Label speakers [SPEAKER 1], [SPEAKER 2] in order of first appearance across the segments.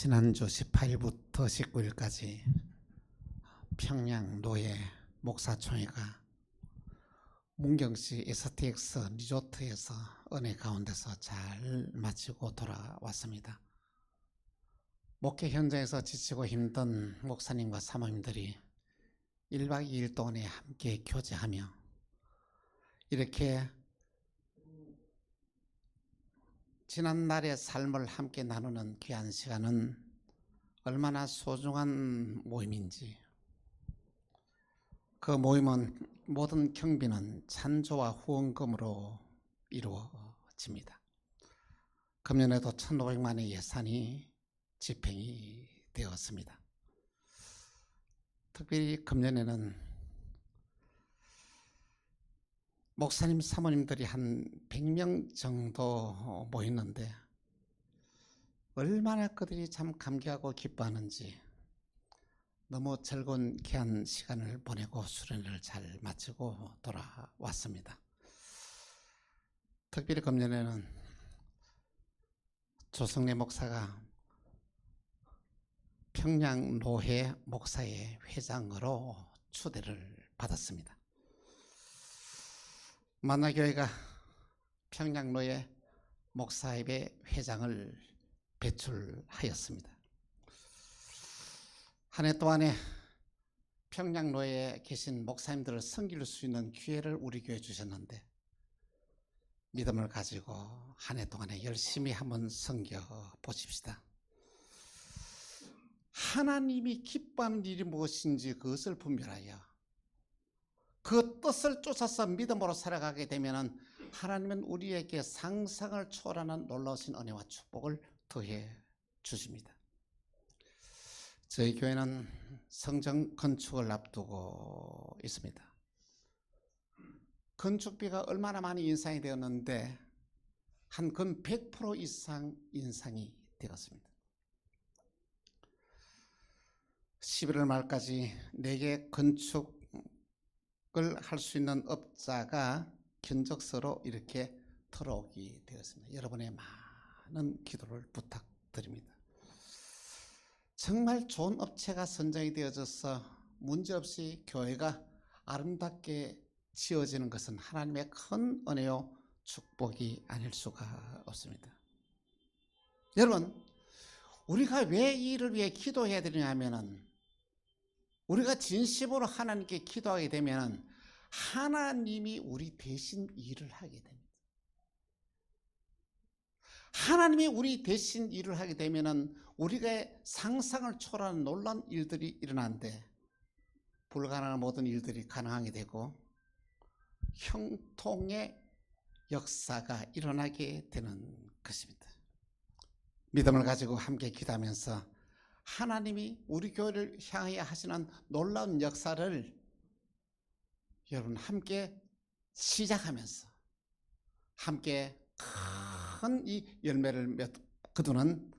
[SPEAKER 1] 지난주 18일부터 19일까지 평양 노예 목사총회가 문경시 STX 리조트에서 은혜 가운데서 잘 마치고 돌아왔습니다. 목회 현장에서 지치고 힘든 목사님과 사모님들이 1박 2일 동안에 함께 교제하며 이렇게 지난날의 삶을 함께 나누는 귀한 시간은 얼마나 소중한 모임인지, 그 모임은 모든 경비는 찬조와 후원금으로 이루어집니다. 금년에도 1,500만의 예산이 집행이 되었습니다. 특별히 금년에는 목사님, 사모님들이 한 100명 정도 모였는데 얼마나 그들이 참 감개하고 기뻐하는지 너무 즐거운 귀한 시간을 보내고 수련회를 잘 마치고 돌아왔습니다. 특별히 금년에는 조성래 목사가 평양 노회 목사의 회장으로 초대를 받았습니다. 만나교회가 평양노회 목사협의 회장을 배출하였습니다. 한 해 동안에 평양노회에 계신 목사님들을 섬길 수 있는 기회를 우리 교회에 주셨는데 믿음을 가지고 한 해 동안에 열심히 한번 섬겨 보십시다. 하나님이 기뻐하는 일이 무엇인지 그것을 분별하여 그 뜻을 쫓아서 믿음으로 살아가게 되면 하나님은 우리에게 상상을 초월하는 놀라우신 은혜와 축복을 더해 주십니다. 저희 교회는 성전 건축을 앞두고 있습니다. 건축비가 얼마나 많이 인상이 되었는데 한 근 100% 이상 인상이 되었습니다. 11월 말까지 4개 건축을 할 수 있는 업자가 견적서로 이렇게 들어오게 되었습니다. 여러분의 많은 기도를 부탁드립니다. 정말 좋은 업체가 선정이 되어져서 문제없이 교회가 아름답게 지어지는 것은 하나님의 큰 은혜요 축복이 아닐 수가 없습니다. 여러분, 우리가 왜 이 일을 위해 기도해야 되느냐 하면은 우리가 진심으로 하나님께 기도하게 되면 하나님이 우리 대신 일을 하게 됩니다. 하나님이 우리 대신 일을 하게 되면 우리가 상상을 초월하는 놀라운 일들이 일어나는데 불가능한 모든 일들이 가능하게 되고 형통의 역사가 일어나게 되는 것입니다. 믿음을 가지고 함께 기도하면서 하나님이 우리 교회를 향하여 하시는 놀라운 역사를 여러분 함께 시작하면서 함께 큰 이 열매를 거두는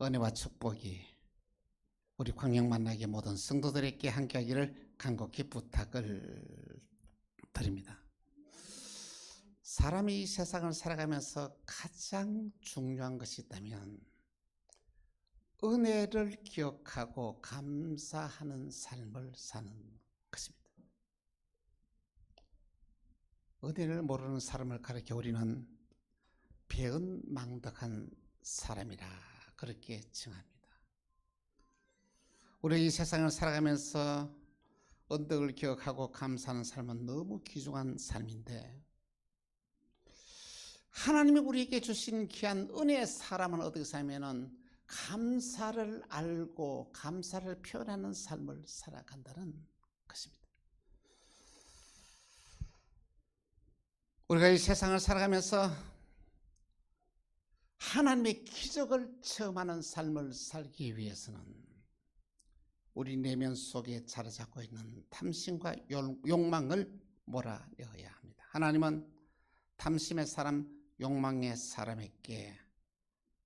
[SPEAKER 1] 은혜와 축복이 우리 광양 만나기 모든 성도들에게 함께하기를 간곡히 부탁을 드립니다. 사람이 이 세상을 살아가면서 가장 중요한 것이 있다면 은혜를 기억하고 감사하는 삶을 사는 것입니다. 은혜를 모르는 사람을 가리켜 우리는 배은망덕한 사람이라 그렇게 칭합니다. 우리 이 세상을 살아가면서 언덕을 기억하고 감사하는 삶은 너무 귀중한 삶인데 하나님이 우리에게 주신 귀한 은혜의 사람은 어떻게 살면은 감사를 알고 감사를 표현하는 삶을 살아간다는 것입니다. 우리가 이 세상을 살아가면서 하나님의 기적을 체험하는 삶을 살기 위해서는 우리 내면 속에 자리 잡고 있는 탐심과 욕망을 몰아내어야 합니다. 하나님은 탐심의 사람, 욕망의 사람에게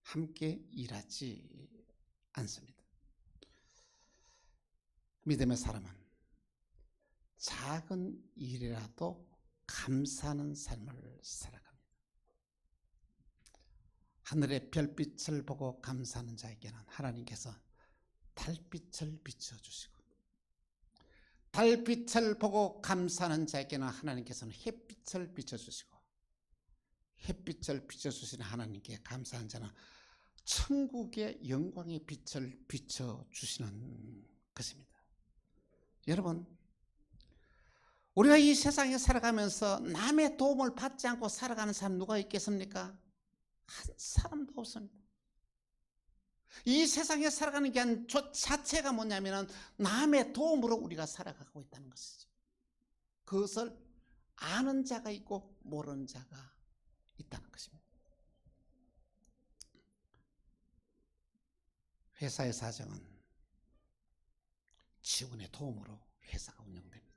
[SPEAKER 1] 함께 일하지 않습니다. 믿음의 사람은 작은 일이라도 감사하는 삶을 살아갑니다. 하늘의 별빛을 보고 감사하는 자에게는 하나님께서 달빛을 비춰주시고, 달빛을 보고 감사하는 자에게는 하나님께서는 햇빛을 비춰주시고, 햇빛을 비춰주시는 하나님께 감사한 자는 천국의 영광의 빛을 비춰주시는 것입니다. 여러분, 우리가 이 세상에 살아가면서 남의 도움을 받지 않고 살아가는 사람 누가 있겠습니까? 한 사람도 없습니다. 이 세상에 살아가는 게 자체가 뭐냐면 남의 도움으로 우리가 살아가고 있다는 것이죠. 그것을 아는 자가 있고 모르는 자가 있다는 것입니다. 회사의 사정은 직원의 도움으로 회사가 운영됩니다.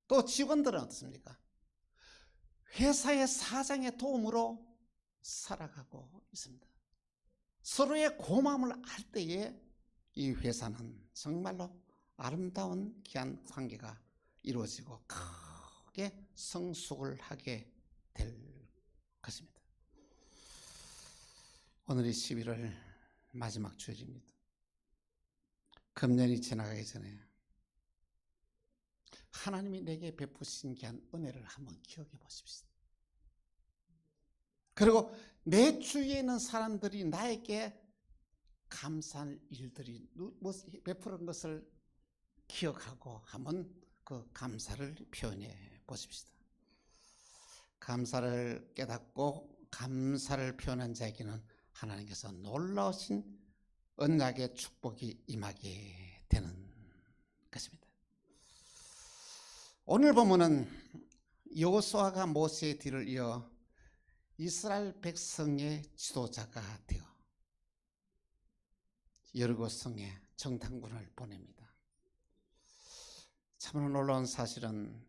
[SPEAKER 1] 또 직원들은 어떻습니까? 회사의 사장의 도움으로 살아가고 있습니다. 서로의 고마움을 알 때에 이 회사는 정말로 아름다운 귀한 관계가 이루어지고 크게 성숙을 하게 될 것입니다. 오늘이 11월 마지막 주일입니다. 금년이 지나가기 전에 하나님이 내게 베푸신 귀한 은혜를 한번 기억해 보십시오. 그리고 내 주위에 있는 사람들이 나에게 감사할 일들이 베푸는 것을 기억하고 한번 그 감사를 표현해 보십시오. 감사를 깨닫고 감사를 표현한 자에게는 하나님께서 놀라우신 언약의 축복이 임하게 되는 것입니다. 오늘 본문은 여호수아가 모세의 뒤를 이어 이스라엘 백성의 지도자가 되어 여리고 성에 정탐꾼을 보냅니다. 참으로 놀라운 사실은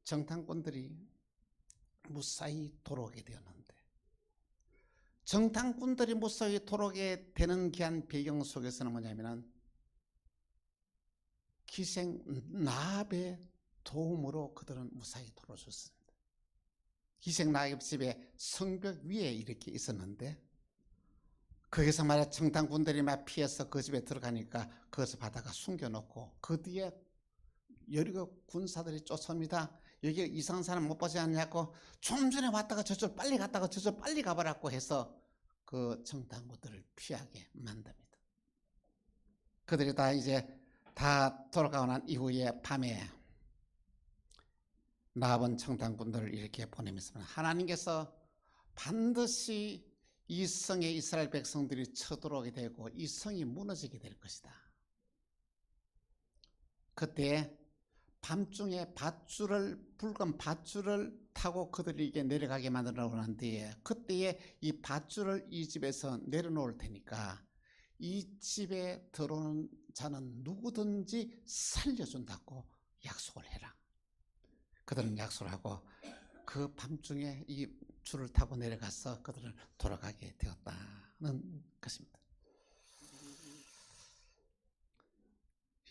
[SPEAKER 1] 정탐꾼들이 무사히 돌아오게 되었는데, 정탐꾼들이 무사히 돌아오게 되는 귀한 배경 속에서는 뭐냐면 기생 라합의 도움으로 그들은 무사히 돌아오셨습니다. 기생 라합 집에 성벽 위에 이렇게 있었는데, 거기서 말이야 정탐꾼들이 막 피해서 그 집에 들어가니까 그것을 받아가 숨겨놓고 그 뒤에 여리고 군사들이 쫓아옵니다. 여기 이상한 사람 못 보지 않냐고, 좀 전에 왔다가 저쪽 빨리 갔다가 저쪽 빨리 가보라고 해서 그 정탐꾼들을 피하게 만듭니다. 그들이 다 이제 다 돌아가고 난 이후에 밤에 라합은 정탐꾼들을 이렇게 보내면서 하나님께서 반드시 이 성에 이스라엘 백성들이 쳐들어오게 되고 이 성이 무너지게 될 것이다. 그때 밤중에 붉은 밧줄을 타고 그들이 이게 내려가게 만들어 난 뒤에, 그때에 이 밧줄을 이 집에서 내려놓을 테니까 이 집에 들어오는 자는 누구든지 살려준다고 약속을 해라. 그들은 약속을 하고 그 밤중에 이 줄을 타고 내려가서 그들을 돌아가게 되었다는 것입니다.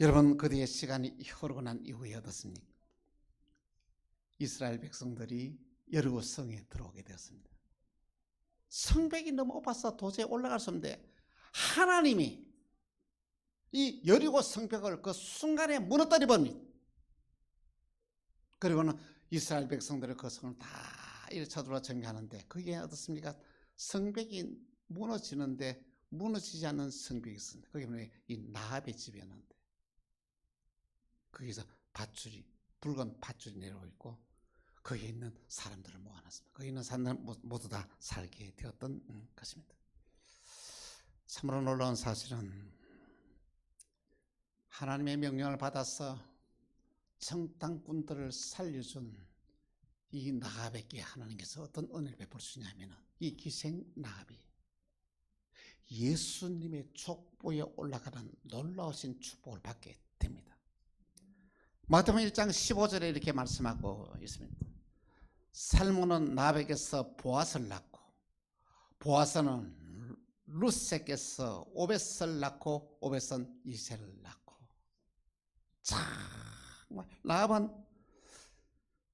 [SPEAKER 1] 여러분, 그 뒤에 시간이 흐르고 난 이후에 어떻습니까? 이스라엘 백성들이 여리고 성에 들어오게 되었습니다. 성벽이 너무 높아서 도저히 올라갈 수 없는데 하나님이 이 여리고 성벽을 그 순간에 무너뜨려 버립니다. 그리고는 이스라엘 백성들의 그 성을 다 이렇게 쳐들어와 정리하는데, 그게 어떻습니까? 성벽이 무너지는데 무너지지 않는 성벽이 있습니다. 그게 뭐냐, 이 라합의 집이었는데 거기서 붉은 밧줄이 내려오고 있고 거기에 있는 사람들을 모아놨습니다. 거기 있는 사람들 모두 다 살게 되었던 것입니다. 참으로 놀라운 사실은 하나님의 명령을 받아서 정탐꾼들을 살려준 이 라합에게 하나님께서 어떤 은혜를 베풀으시냐면, 이 기생 라합이 예수님의 족보에 올라가는 놀라우신 축복을 받게 됩니다. 마태복음 1장 15절에 이렇게 말씀하고 있습니다. 살몬은 라합에게서 보아스를 낳고, 보아스는 룻에게서 오벳을 낳고, 오벳은 이새를 낳고. 정말 라합은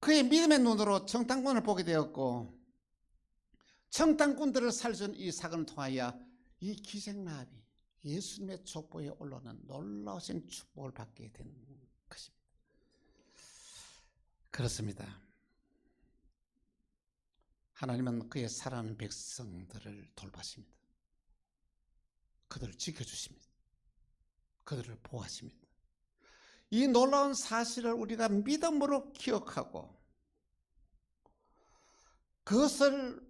[SPEAKER 1] 그의 믿음의 눈으로 정탐꾼을 보게 되었고, 정탐꾼들을 살려준 이 사건을 통하여 이 기생나합이 예수님의 족보에 올라오는 놀라우신 축복을 받게 된 것입니다. 그렇습니다. 하나님은 그의 사랑하는 백성들을 돌보십니다. 그들을 지켜주십니다. 그들을 보호하십니다. 이 놀라운 사실을 우리가 믿음으로 기억하고 그것을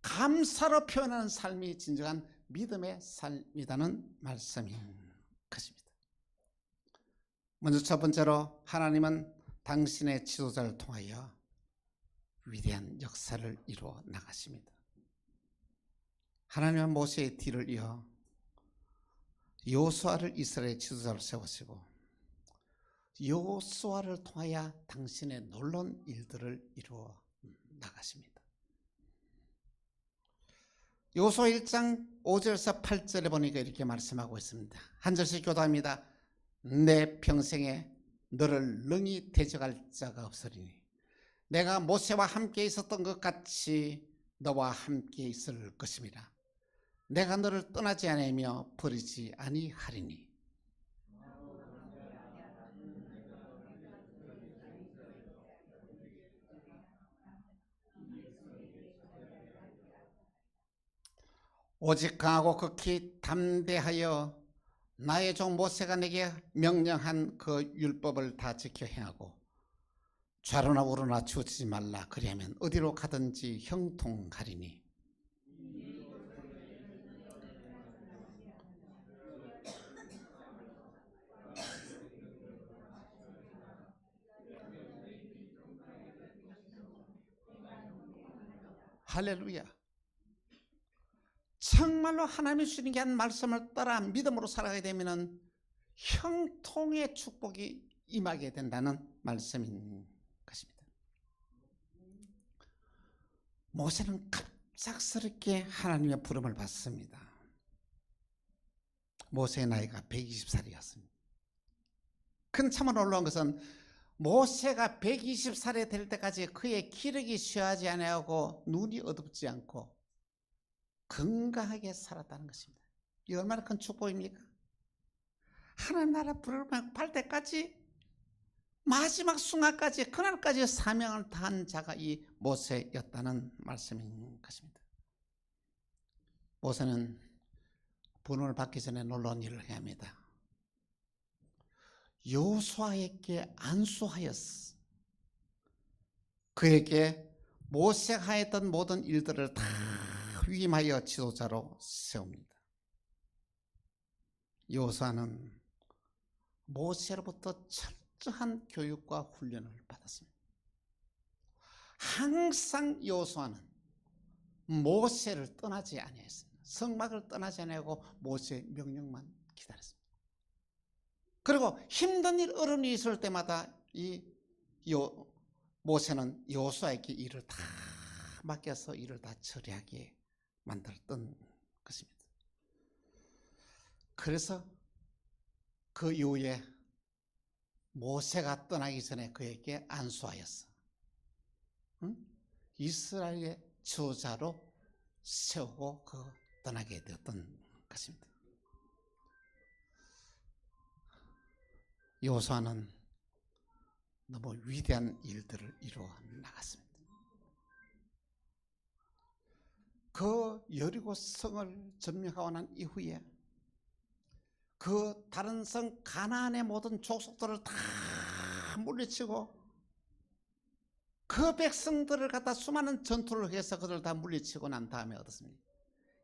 [SPEAKER 1] 감사로 표현하는 삶이 진정한 믿음의 삶이라는 말씀인 것입니다. 먼저 첫 번째로 하나님은 당신의 지도자를 통하여 위대한 역사를 이루어 나가십니다. 하나님은 모세의 뒤를 이어 여호수아를 이스라엘의 지도자로 세우시고 여호수아를 통하여 당신의 놀라운 일들을 이루어 나가십니다. 여호수아 1장 5절에서 8절에 보니까 이렇게 말씀하고 있습니다. 한 절씩 교도합니다. 내 평생에 너를 능히 대적할 자가 없으리니 내가 모세와 함께 있었던 것 같이 너와 함께 있을 것임이라. 내가 너를 떠나지 아니하며 버리지 아니하리니. 오직 강하고 극히 담대하여 나의 종 모세가 내게 명령한 그 율법을 다 지켜 행하고 좌로나 우로나 치우치지 말라. 그리하면 어디로 가든지 형통하리니. 할렐루야. 정말로 하나님이 주시는 게 한 말씀을 따라 믿음으로 살아가게 되면 형통의 축복이 임하게 된다는 말씀인 것입니다. 모세는 갑작스럽게 하나님의 부름을 받습니다. 모세의 나이가 120살이었습니다. 큰 참으로 놀라운 것은 모세가 120살이 될 때까지 그의 기력이 쇠하지 아니하고 눈이 어둡지 않고 건강하게 살았다는 것입니다. 이 얼마나 큰 축복입니까? 하나님 나라 부름을 받을 때까지 마지막 순간까지 그날까지 사명을 다한 자가 이 모세였다는 말씀인 것입니다. 모세는 부름을 받기 전에 놀라운 일을 해야 합니다. 여호수아에게 안수하였어. 그에게 모세가 했던 모든 일들을 다 위임하여 지도자로 세웁니다. 여호수아는 모세로부터 철저한 교육과 훈련을 받았습니다. 항상 여호수아는 모세를 떠나지 아니했습니다. 성막을 떠나지 아니하고 모세의 명령만 기다렸습니다. 그리고 힘든 일, 어려운 일이 있을 때마다 모세는 여호수아에게 일을 다 맡겨서 일을 다 처리하게 만들었던 것입니다. 그래서 그 이후에 모세가 떠나기 전에 그에게 안수하였어. 이스라엘의 지도자로 세우고 떠나게 되었던 것입니다. 여호수아는 너무 위대한 일들을 이루어 나갔습니다. 그 여리고 성을 점령하고 난 이후에 그 다른 성 가나안의 모든 족속들을 다 물리치고 그 백성들을 갖다 수많은 전투를 해서 그들을 다 물리치고 난 다음에 어떻습니까?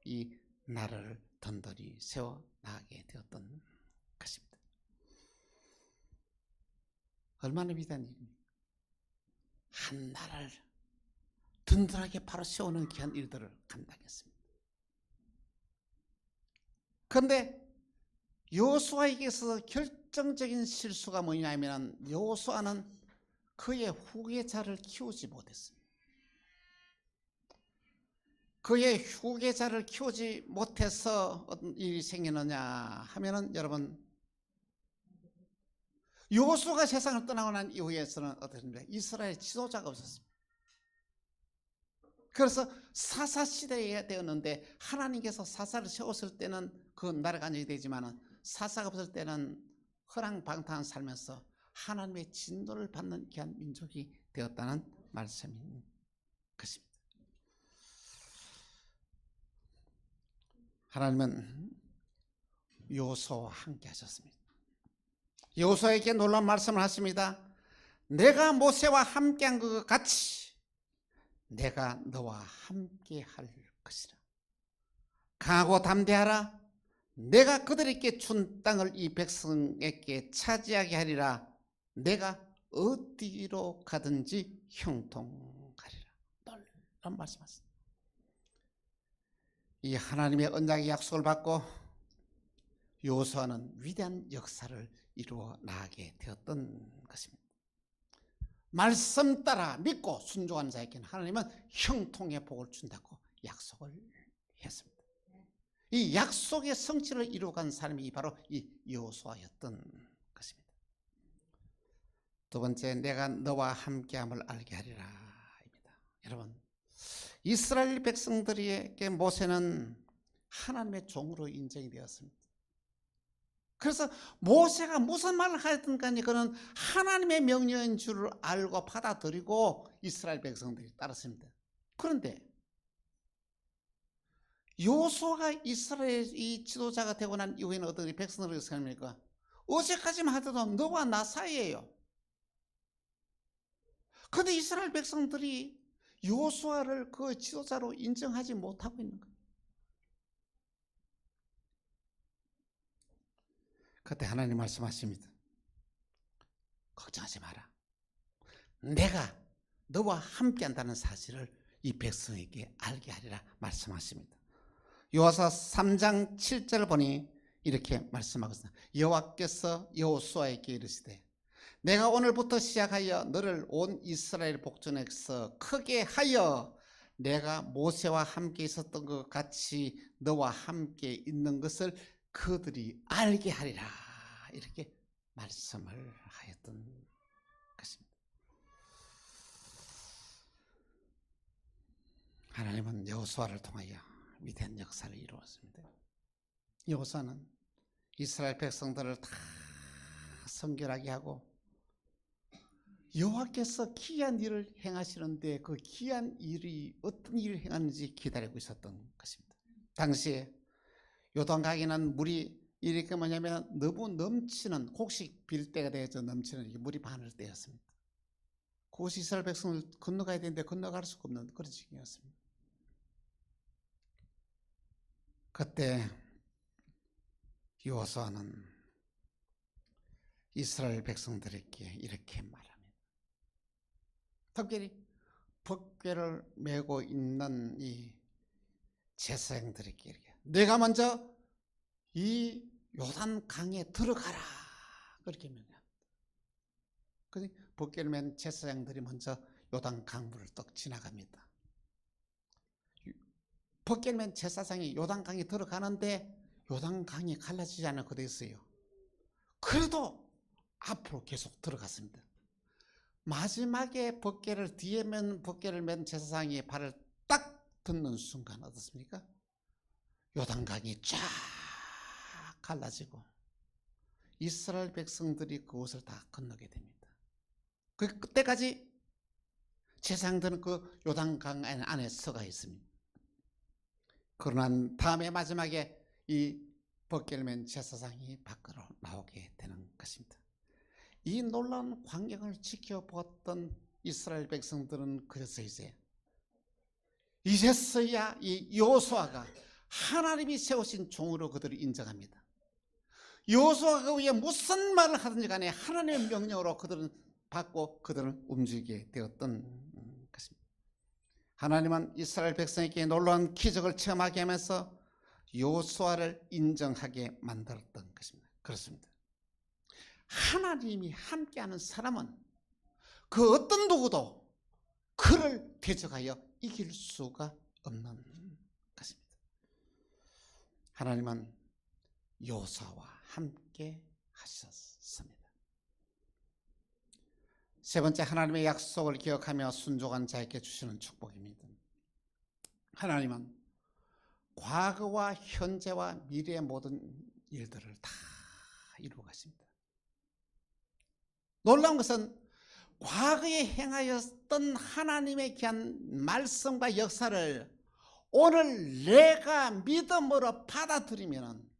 [SPEAKER 1] 이 나라를 던더리 세워 나가게 되었던 것입니다. 얼마나 위대한 일입니까? 한 나라를 든든하게 바로 세우는 귀한 일들을 감당했습니다. 그런데 여호수아에게 있어서 결정적인 실수가 뭐냐면 여호수아는 그의 후계자를 키우지 못했습니다. 그의 후계자를 키우지 못해서 어떤 일이 생기느냐 하면은 여러분 여호수아가 세상을 떠나고 난 이후에서는 어떻습니까? 이스라엘 지도자가 없었습니다. 그래서 사사 시대에 되었는데 하나님께서 사사를 세웠을 때는 그 나라가 안정이 되지만 사사가 없을 때는 허랑방탕한 살면서 하나님의 진노를 받는 귀한 민족이 되었다는 말씀인 것입니다. 하나님은 여호수아와 함께 하셨습니다. 여호수아에게 놀라운 말씀을 하십니다. 내가 모세와 함께한 것 같이 내가 너와 함께 할 것이라. 강하고 담대하라. 내가 그들에게 준 땅을 이 백성에게 차지하게 하리라. 내가 어디로 가든지 형통하리라. 놀라운 말씀하셨습니다. 이 하나님의 언약의 약속을 받고 여호수아는 위대한 역사를 이루어 나가게 되었던 것입니다. 말씀 따라 믿고 순종하는 자에게는 하나님은 형통의 복을 준다고 약속을 했습니다. 이 약속의 성취를 이루어간 사람이 바로 이 여호수아였던 것입니다. 두 번째, 내가 너와 함께함을 알게 하리라 입니다. 여러분, 이스라엘 백성들에게 모세는 하나님의 종으로 인정이 되었습니다. 그래서 모세가 무슨 말을 하였든 간에 그는 하나님의 명령인 줄을 알고 받아들이고 이스라엘 백성들이 따랐습니다. 그런데 여호수아가 이스라엘의 지도자가 되고 난 이후에는 어떤 백성들이 어떻게 합니까? 어제까지만 하더라도 너와 나 사이예요. 그런데 이스라엘 백성들이 여호수아를 그 지도자로 인정하지 못하고 있는 거예요. 그때 하나님 말씀하십니다. 걱정하지 마라. 내가 너와 함께 한다는 사실을 이 백성에게 알게 하리라 말씀하십니다. 여호수아 3장 7절을 보니 이렇게 말씀하고 있습니다. 여호와께서 여호수아에게 이르시되 내가 오늘부터 시작하여 너를 온 이스라엘 복전에서 크게 하여 내가 모세와 함께 있었던 것 같이 너와 함께 있는 것을 그들이 알게 하리라. 이렇게 말씀을 하였던 것입니다. 하나님은 여호수아를 통하여 위대한 역사를 이루었습니다. 여호수아는 이스라엘 백성들을 다 성결하게 하고 여호와께서 기이한 일을 행하시는데 그 기이한 일이 어떤 일을 행하는지 기다리고 있었던 것입니다. 당시에 요단강에는 물이 이렇게 뭐냐면 너무 넘치는 곡식 빌 때가 되어서 넘치는 물이 바늘 때였습니다. 그것이 이스라엘 백성을 건너가야 되는데 건너갈 수가 없는 그런 지경이었습니다. 그때 여호수아는 이스라엘 백성들에게 이렇게 말합니다. 특별히 법궤를 메고 있는 이 제사장들에게 이렇게 내가 먼저 이 요단강에 들어가라 그렇게 명합니다. 그래서 법궤를 맨 제사장들이 먼저 요단강물을 떡 지나갑니다. 법궤를 맨 제사장이 요단강에 들어가는데 요단강이 갈라지지 않아 그대 있어요. 그래도 앞으로 계속 들어갔습니다. 마지막에 법궤를 뒤에 맨 법궤를 맨 제사장이 발을 딱 딛는 순간 어떻습니까? 요단강이 쫙 갈라지고 이스라엘 백성들이 그곳을 다 건너게 됩니다. 그때까지 제사장들은 그 요단강 안에 서가 있습니다. 그러나 다음에 마지막에 이 법궤를 맨 제사장이 밖으로 나오게 되는 것입니다. 이 놀라운 광경을 지켜보았던 이스라엘 백성들은 그래서 이제서야 이 여호수아가 하나님이 세우신 종으로 그들을 인정합니다. 여호수아가 위에 무슨 말을 하든지 간에 하나님의 명령으로 그들은 받고 그들은 움직이게 되었던 것입니다. 하나님은 이스라엘 백성에게 놀라운 기적을 체험하게 하면서 여호수아를 인정하게 만들었던 것입니다. 그렇습니다. 하나님이 함께하는 사람은 그 어떤 누구도 그를 대적하여 이길 수가 없는 것입니다. 하나님은 여호수아와 함께 하셨습니다. 세 번째, 하나님의 약속을 기억하며 순종한 자에게 주시는 축복입니다. 하나님은 과거와 현재와 미래의 모든 일들을 다 이루어 가십니다. 놀라운 것은 과거에 행하였던 하나님의 귀한 말씀과 역사를 오늘 내가 믿음으로 받아들이면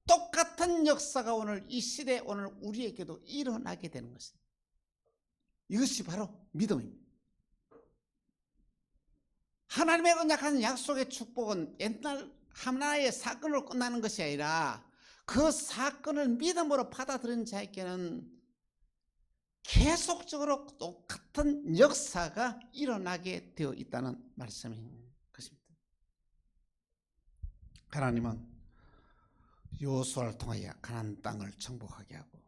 [SPEAKER 1] 똑같은 역사가 오늘 이 시대에 오늘 우리에게도 일어나게 되는 것입니다. 이것이 바로 믿음입니다. 하나님의 언약한 약속의 축복은 옛날 하나의 사건으로 끝나는 것이 아니라 그 사건을 믿음으로 받아들인 자에게는 계속적으로 똑같은 역사가 일어나게 되어 있다는 말씀인 것입니다. 하나님은 여호수아를 통하여 가나안 땅을 정복하게 하고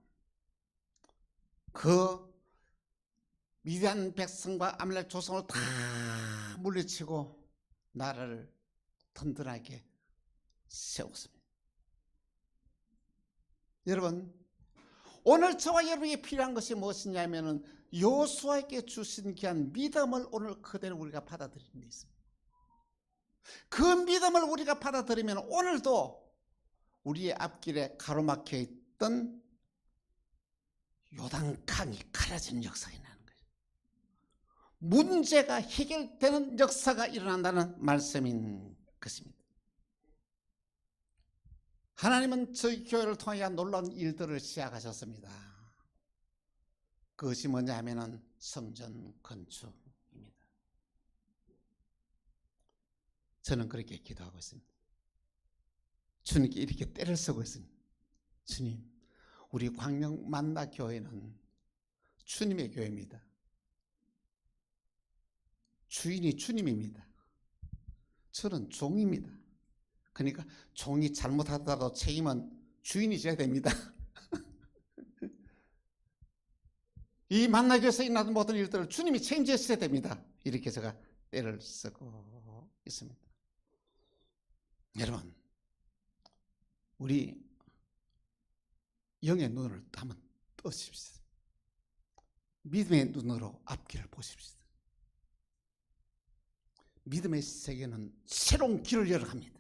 [SPEAKER 1] 그 미디안 백성과 아말렉 조성을 다 물리치고 나라를 든든하게 세웠습니다. 여러분, 오늘 저와 여러분에게 필요한 것이 무엇이냐면 여호수아에게 주신 귀한 믿음을 오늘 그대로 우리가 받아들이는 데 있습니다. 그 믿음을 우리가 받아들이면 오늘도 우리의 앞길에 가로막혀 있던 요단강이 갈라지는 역사가 나는 거예요. 문제가 해결되는 역사가 일어난다는 말씀인 것입니다. 하나님은 저희 교회를 통하여 놀라운 일들을 시작하셨습니다. 그것이 뭐냐 하면은 성전 건축입니다. 저는 그렇게 기도하고 있습니다. 주님께 이렇게 때를 쓰고 있습니다. 주님, 우리 광명 만나 교회는 주님의 교회입니다. 주인이 주님입니다. 저는 종입니다. 그러니까 종이 잘못하더라도 책임은 주인이 져야 됩니다. 이 만나교에서 일어나는 모든 일들을 주님이 책임져야 됩니다. 이렇게 제가 때를 쓰고 있습니다. 여러분, 우리 영의 눈을 한번 뜨십시오. 믿음의 눈으로 앞길을 보십시오. 믿음의 세계는 새로운 길을 열어갑니다.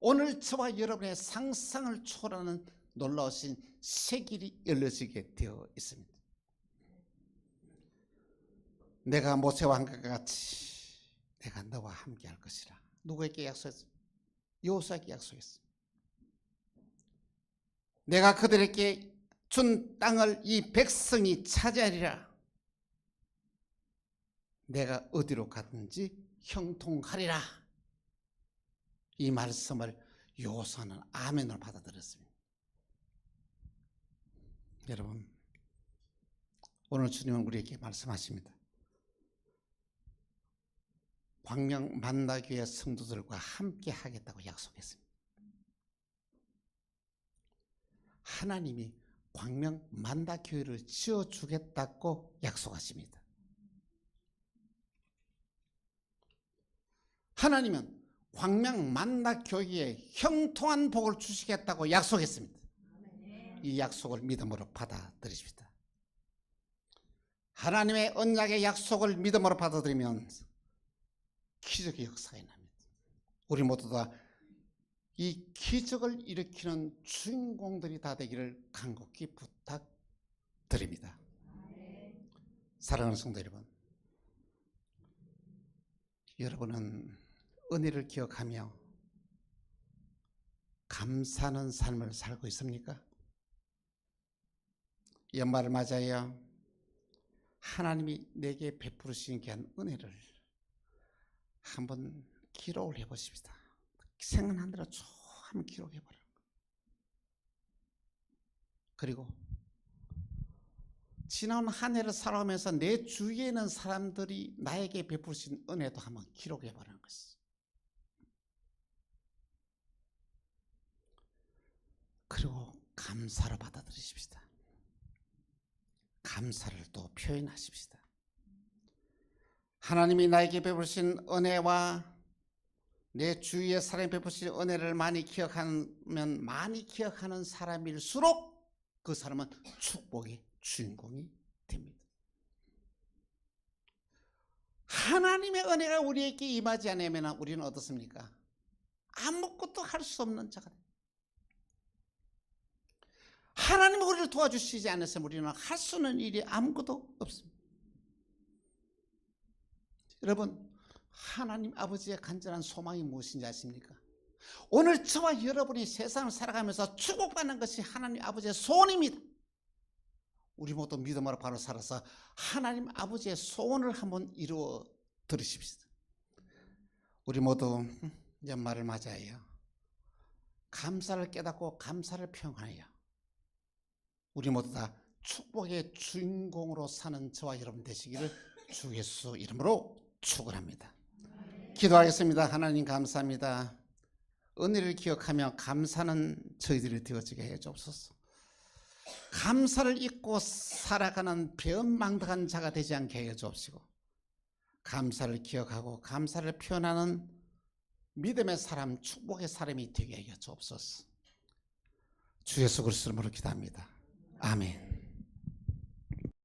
[SPEAKER 1] 오늘 저와 여러분의 상상을 초월하는 놀라우신 새 길이 열려지게 되어 있습니다. 내가 모세와 함과 같이 내가 너와 함께 할 것이라. 누구에게 약속했어? 여호수아에게 약속했어. 내가 그들에게 준 땅을 이 백성이 차지하리라. 내가 어디로 가든지 형통하리라. 이 말씀을 여호수아는 아멘으로 받아들였습니다. 여러분, 오늘 주님은 우리에게 말씀하십니다. 광명 만나교회 성도들과 함께 하겠다고 약속했습니다. 하나님이 광명 만나교회를 지어주겠다고 약속하십니다. 하나님은 광명 만나교회에 형통한 복을 주시겠다고 약속했습니다. 이 약속을 믿음으로 받아들이십시다. 하나님의 언약의 약속을 믿음으로 받아들이면 기적의 역사가 납니다. 우리 모두 다 이 기적을 일으키는 주인공들이 다 되기를 간곡히 부탁드립니다. 사랑하는 성도 여러분, 여러분은 은혜를 기억하며 감사하는 삶을 살고 있습니까? 연말을 맞아야 하나님이 내게 베푸시는 귀한 은혜를 한번 기록을 해보십시다. 생각난 대로 쭉 한번 기록해보라. 그리고 지난 한 해를 살아오면서 내 주위에 있는 사람들이 나에게 베푸신 은혜도 한번 기록해보라는 것이. 그리고 감사로 받아들이십시다. 감사를 또 표현하십시다. 하나님이 나에게 베푸신 은혜와 내 주위의 사람이 베푸신 은혜를 많이 기억하면 많이 기억하는 사람일수록 그 사람은 축복의 주인공이 됩니다. 하나님의 은혜가 우리에게 임하지 않으면 우리는 어떻습니까? 아무것도 할 수 없는 자가 됩니다. 하나님이 우리를 도와주시지 않으면 우리는 할 수 있는 일이 아무것도 없습니다. 여러분, 하나님 아버지의 간절한 소망이 무엇인지 아십니까? 오늘 저와 여러분이 세상을 살아가면서 축복받는 것이 하나님 아버지의 소원입니다. 우리 모두 믿음으로 바로 살아서 하나님 아버지의 소원을 한번 이루어 들으십시오. 우리 모두 연말을 맞이하여 감사를 깨닫고 감사를 표현하여 우리 모두 다 축복의 주인공으로 사는 저와 여러분 되시기를 주 예수 이름으로 축원합니다. 기도하겠습니다. 하나님 감사합니다. 은혜를 기억하며 감사는 저희들이 되어지게 해 주옵소서. 감사를 잊고 살아가는 배은망덕한 자가 되지 않게 해 주옵시고, 감사를 기억하고 감사를 표현하는 믿음의 사람, 축복의 사람이 되게 해 주옵소서. 주 예수 그리스도 이름으로 기도합니다. 아멘.